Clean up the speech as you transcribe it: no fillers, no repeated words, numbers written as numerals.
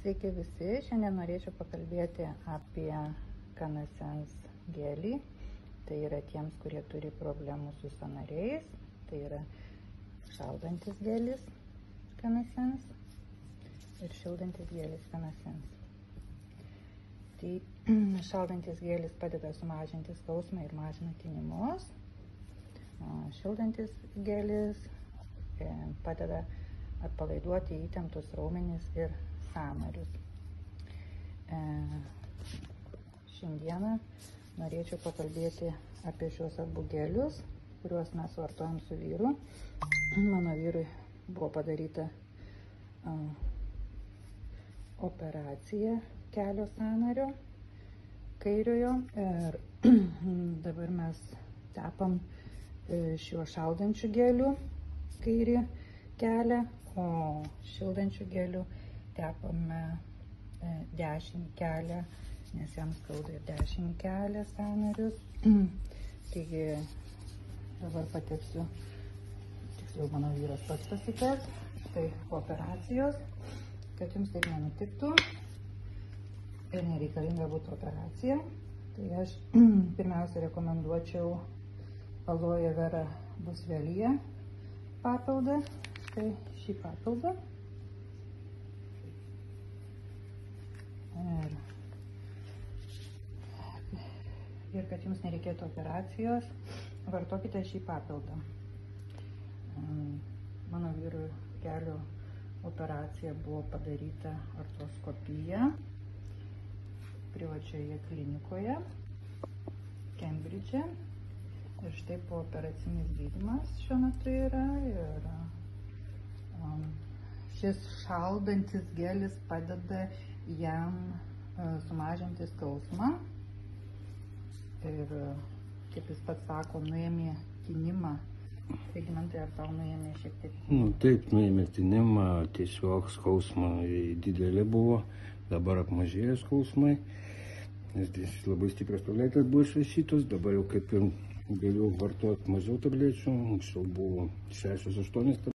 Sveiki visi, šiandien norėčiau pakalbėti apie Cannasense gelį. Tai yra tiems, kurie turi problemų su sąnariais. Tai yra šaldantis gelis Cannasense ir šildantis gelis Cannasense. Tai šaldantis gelis padeda sumažinti skausmą ir mažina tinimus. Šildantis gelis padeda atpalaiduoti įtemptus raumenis ir sąnarius. Šiandieną norėčiau pakalbėti apie šios abu gelius, kuriuos mes vartojam su vyru. Mano vyrui buvo padaryta operacija kelio sąnario kairiojo ir dabar mes tepam šiuo šaldančiu geliu kairį kelią, o šildančiu geliu tepame dešinį kelią, nes jam skauda ir dešinį kelią sąnarius. Taigi dabar pateksiu, tiksliau mano vyras pats pasiteks, tai po operacijos, kad jums taip nenutiktų ir nereikalinga būtų operacija. Tai aš pirmiausia rekomenduočiau Aloe Vera Busvelija papildą, tai šį papildą. Ir kad jums nereikėtų operacijos, vartokite šį papildą. Mano vyrui kelio operacija buvo padaryta artroskopija privačioje klinikoje Kembridže. Ir štai po operacinis gydymas šiuo metu yra. Ir šis šaldantis gelis padeda jam sumažinti skausmą. Ir kaip jis pats sako, nuėmė tinimą. Regimantai, ar tau nuėmė šiek tiek? Taip, nuėmė tinimą, tiesiog skausma didelė buvo, dabar apmažėjo skausmai, nes labai stiprios tabletės buvo išrašytos, dabar jau kaip ir galiu vartoti mažiau tablečių, anksčiau buvo 6-8 tabletės.